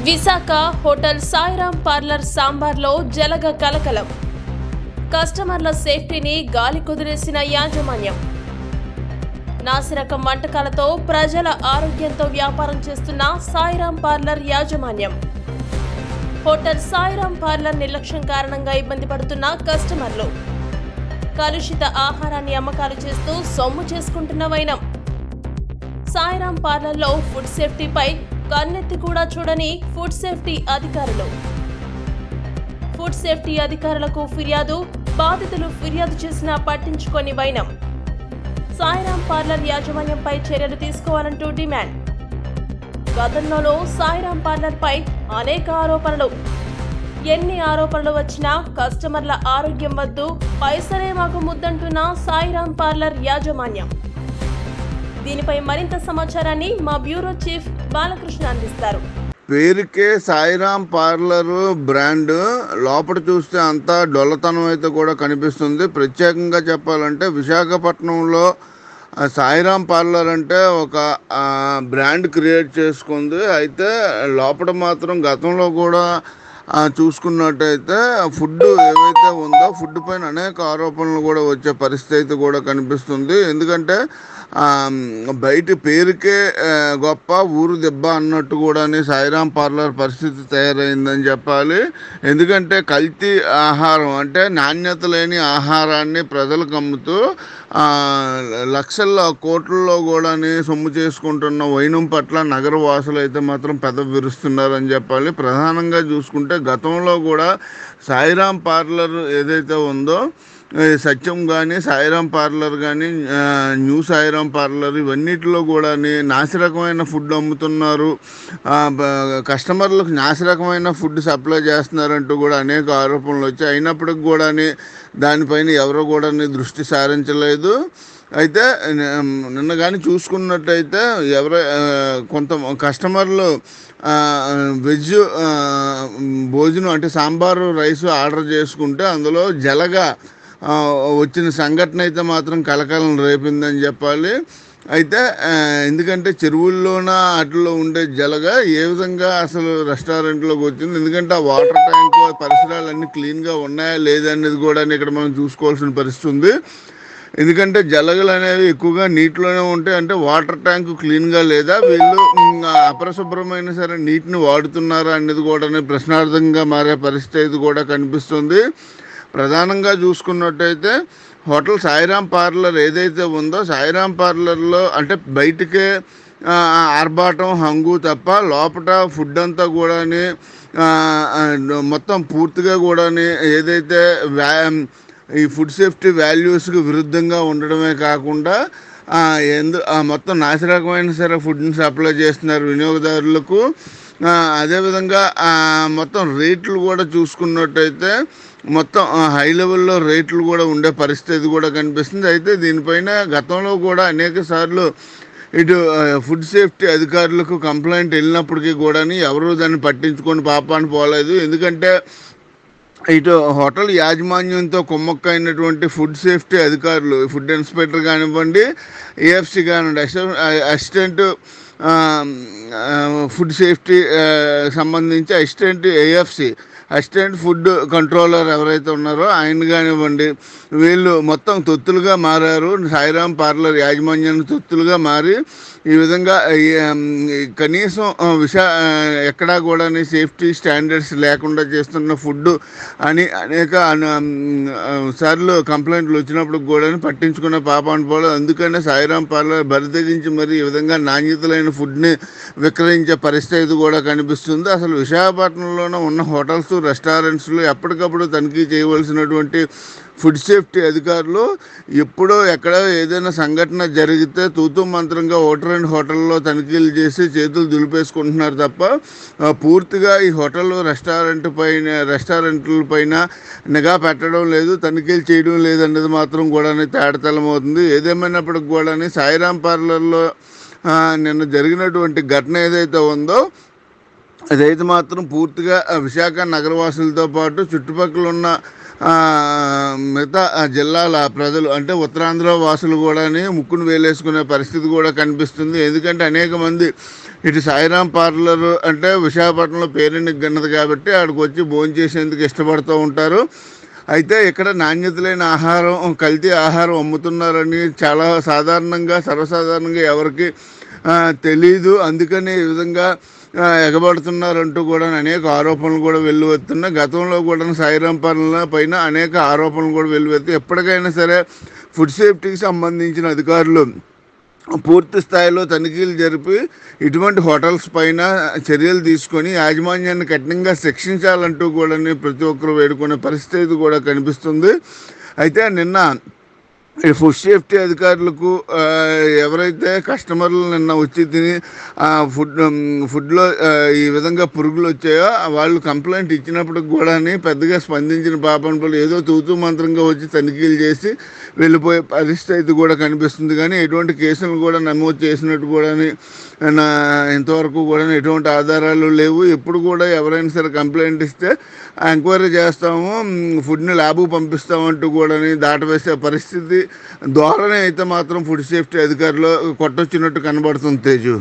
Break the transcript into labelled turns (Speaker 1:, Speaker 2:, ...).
Speaker 1: Visakha hotel Sairam parlour సాంబార్లో జలగ కలకలం. కస్టమర్ల సేఫ్టీని గాలి కుదిరేసిన యాజమాన్యం. నాసిరకం వంటకాలతో ప్రజల ఆరోగ్యంతో వ్యాపారం చేస్తున్న సాయిరాం పార్లర్ యాజమాన్యం. హోటల్ సాయిరాం పార్లర్ నిర్లక్ష్యం కారణంగా ఇబ్బంది పడుతున్న కస్టమర్లు. కలుషిత ఆహారాన్ని అమ్మకాలు చేస్తూ సొమ్ము చేసుకుంటున్న వైనం. సాయిరాం పార్లర్లో ఫుడ్ సేఫ్టీపై కన్నెత్తి కూడా చూడని ఫుడ్ సేఫ్టీ అధికారులు. ఫుడ్ సేఫ్టీ అధికారులకు ఫిర్యాదు, బాధితులు ఫిర్యాదు చేసినా పట్టించుకొని వైనం. సాయిరాం పార్లర్ యాజమాన్యంపై చర్యలు తీసుకోవాలంటూ డిమాండ్. గతంలోనూ సాయిరాం పార్లర్పై అనేక ఆరోపణలు. ఎన్ని ఆరోపణలు వచ్చినా కస్టమర్ల ఆరోగ్యం వద్దు, పైసలే మాకు ముద్దంటున్న సాయిరాం పార్లర్ యాజమాన్యం. దీనిపై మరింత సమాచారాన్ని మా బ్యూరో చీఫ్ బాలకృష్ణ అందిస్తారు.
Speaker 2: పేరుకే సాయిరాం పార్లర్ బ్రాండ్, లోపల చూస్తే అంతా డొల్లతనం అయితే కూడా కనిపిస్తుంది. ప్రత్యేకంగా చెప్పాలంటే విశాఖపట్నంలో సాయిరాం పార్లర్ అంటే ఒక బ్రాండ్ క్రియేట్ చేసుకుంది. అయితే లోపల మాత్రం గతంలో కూడా చూసుకున్నట్టయితే ఫుడ్ ఏవైతే ఉందో ఫుడ్ పైన అనేక ఆరోపణలు కూడా వచ్చే పరిస్థితి కూడా కనిపిస్తుంది. ఎందుకంటే బయట పేరుకే గొప్ప ఊరు దెబ్బ అన్నట్టు కూడా సాయిరాం పార్లర్ పరిస్థితి తయారైందని చెప్పాలి. ఎందుకంటే కల్తీ ఆహారం అంటే నాణ్యత లేని ఆహారాన్ని ప్రజలకు అమ్ముతూ లక్షల కోట్లలో కూడా సొమ్ము చేసుకుంటున్న వైనం పట్ల నగర వాసులు అయితే మాత్రం పెదవి విరుస్తున్నారని చెప్పాలి. ప్రధానంగా చూసుకుంటే గతంలో కూడా సాయిరాం పార్లర్ ఏదైతే ఉందో సత్యం కానీ సాయిరాం పార్లర్ కానీ న్యూ సాయిరాం పార్లర్ ఇవన్నిటిలో కూడా నాసిరకమైన ఫుడ్ అమ్ముతున్నారు, కస్టమర్లకు నాసిరకమైన ఫుడ్ సప్లై చేస్తున్నారంటూ కూడా అనేక ఆరోపణలు వచ్చాయి. అయినప్పటికి కూడా దానిపైన ఎవరు కూడా దృష్టి సారించలేదు. అయితే నిన్న కానీ చూసుకున్నట్టయితే కొంత కస్టమర్లు వెజ్ భోజనం అంటే సాంబారు రైస్ ఆర్డర్ చేసుకుంటే అందులో జలగా వచ్చిన సంఘటన అయితే మాత్రం కలకలం రేపిందని చెప్పాలి. అయితే ఎందుకంటే చెరువుల్లోన వాటిలో ఉండే జలగా ఏ విధంగా అసలు రెస్టారెంట్లోకి వచ్చింది, ఎందుకంటే ఆ వాటర్ ట్యాంక్ పరిసరాలన్నీ క్లీన్గా ఉన్నాయా లేదా అనేది కూడా ఇక్కడ మనం చూసుకోవాల్సిన పరిస్థితి ఉంది. ఎందుకంటే జలగలు అనేవి ఎక్కువగా నీటిలోనే ఉంటాయి. అంటే వాటర్ ట్యాంకు క్లీన్గా లేదా, వీళ్ళు అపరిశుభ్రమైన సరే నీటిని వాడుతున్నారా అనేది కూడా ప్రశ్నార్థంగా మారే పరిస్థితి కూడా కనిపిస్తుంది. ప్రధానంగా చూసుకున్నట్టయితే హోటల్ సాయిరాం పార్లర్ ఏదైతే ఉందో సాయిరాం పార్లర్లో అంటే బయటకే ఆర్భాటం హంగు తప్ప లోపల ఫుడ్ అంతా కూడా మొత్తం పూర్తిగా కూడా ఏదైతే ఈ ఫుడ్ సేఫ్టీ వాల్యూస్కి విరుద్ధంగా ఉండడమే కాకుండా మొత్తం నాసిరకమైన సరే ఫుడ్ని సప్లై చేస్తున్నారు వినియోగదారులకు. అదేవిధంగా మొత్తం రేట్లు కూడా చూసుకున్నట్టయితే మొత్తం హై లెవెల్లో రేట్లు కూడా ఉండే పరిస్థితి కూడా కనిపిస్తుంది. అయితే దీనిపైన గతంలో కూడా అనేక సార్లు ఇటు ఫుడ్ సేఫ్టీ అధికారులకు కంప్లైంట్ వెళ్ళినప్పటికీ కూడా ఎవరు దాన్ని పట్టించుకొని పాపాన్ని పోలేదు. ఎందుకంటే ఇటు హోటల్ యాజమాన్యంతో కుమ్మక్కైనటువంటి ఫుడ్ సేఫ్టీ అధికారులు, ఫుడ్ ఇన్స్పెక్టర్ కానివ్వండి, ఏఎఫ్సి కానివ్వండి, అసిస్టెంట్ ఫుడ్ సేఫ్టీ సంబంధించి అసిస్టెంట్ ఫుడ్ కంట్రోలర్ ఎవరైతే ఉన్నారో ఆయన కానివ్వండి, వీళ్ళు మొత్తం తొత్తులుగా మారారు. సాయిరాం పార్లర్ యాజమాన్యాన్ని తొత్తులుగా మారి ఈ విధంగా కనీసం ఎక్కడా కూడా సేఫ్టీ స్టాండర్డ్స్ లేకుండా చేస్తున్న ఫుడ్ అని అనేక సార్లు కంప్లైంట్లు వచ్చినప్పుడు కూడా పట్టించుకున్న పాపాన్ని పోలేదు. అందుకనే సాయిరాం పార్లర్ బరితెగించి మరి ఈ విధంగా నాణ్యతలైన ఫుడ్ని విక్రయించే పరిస్థితి కూడా కనిపిస్తుంది. అసలు విశాఖపట్నంలోనే ఉన్న హోటల్స్, రెస్టారెంట్స్లో ఎప్పటికప్పుడు తనిఖీ చేయవలసినటువంటి ఫుడ్ సేఫ్టీ అధికారులు ఎప్పుడో ఎక్కడో ఏదైనా సంఘటన జరిగితే తూతూ మంత్రంగా ఒకటి రెండు హోటల్లో తనిఖీలు చేసి చేతులు దులిపేసుకుంటున్నారు తప్ప పూర్తిగా ఈ హోటల్ రెస్టారెంట్ల పైన నిఘా పెట్టడం లేదు, తనిఖీలు చేయడం లేదన్నది మాత్రం కూడా తేటతెల్లమవుతుంది. ఏదేమైనప్పటికి కూడా సాయిరాం పార్లర్లో నిన్న జరిగినటువంటి ఘటన ఏదైతే ఉందో అదైతే మాత్రం పూర్తిగా విశాఖ నగరవాసులతో పాటు చుట్టుపక్కల ఉన్న మిగతా జిల్లాల ప్రజలు అంటే ఉత్తరాంధ్ర వాసులు కూడా ముక్కును వేలేసుకునే పరిస్థితి కూడా కనిపిస్తుంది. ఎందుకంటే అనేక మంది ఇటు సాయిరాం పార్లర్ అంటే విశాఖపట్నంలో పేరెందుకు గన్నది కాబట్టి ఆడికి వచ్చి భోంచేసేందుకు ఇష్టపడుతూ ఉంటారు. అయితే ఇక్కడ నాణ్యత లేని ఆహారం, కల్తీ ఆహారం అమ్ముతున్నారని చాలా సర్వసాధారణంగా ఎవరికి తెలీదు. అందుకని ఈ విధంగా ఎగబడుతున్నారంటూ కూడా అనేక ఆరోపణలు కూడా వెల్లువెత్తున్నాయి. గతంలో కూడా సాయిరాం పార్లర్ పైన అనేక ఆరోపణలు కూడా వెల్లువెత్తాయి. ఎప్పటికైనా సరే ఫుడ్ సేఫ్టీకి సంబంధించిన అధికారులు పూర్తి స్థాయిలో తనిఖీలు జరిపి ఇటువంటి హోటల్స్ పైన చర్యలు తీసుకొని యాజమాన్యాన్ని కఠినంగా శిక్షించాలంటూ కూడా ప్రతి ఒక్కరు వేడుకునే పరిస్థితి కూడా కనిపిస్తుంది. అయితే నిన్న ఈ ఫుడ్ సేఫ్టీ అధికారులకు ఎవరైతే కస్టమర్లు నిన్న వచ్చి తిని ఫుడ్లో ఈ విధంగా పురుగులు వచ్చాయో వాళ్ళు కంప్లైంట్ ఇచ్చినప్పటికి కూడా పెద్దగా స్పందించిన పాపం ఏదో తూతూ మంత్రంగా వచ్చి తనిఖీలు చేసి వెళ్ళిపోయే పరిస్థితి కూడా కనిపిస్తుంది. కానీ ఎటువంటి కేసులు కూడా నమోదు చేసినట్టు కూడా ఇంతవరకు కూడా ఎటువంటి ఆధారాలు లేవు. ఎప్పుడు కూడా ఎవరైనా సరే కంప్లైంట్ ఇస్తే ఎంక్వైరీ చేస్తాము, ఫుడ్ని ల్యాబ్కు పంపిస్తామంటూ కూడా దాటవేసే పరిస్థితి ధోరణి అయితే మాత్రం ఫుడ్ సేఫ్టీ అధికారులు కొట్టొచ్చినట్టు కనబడుతుంది. తేజు.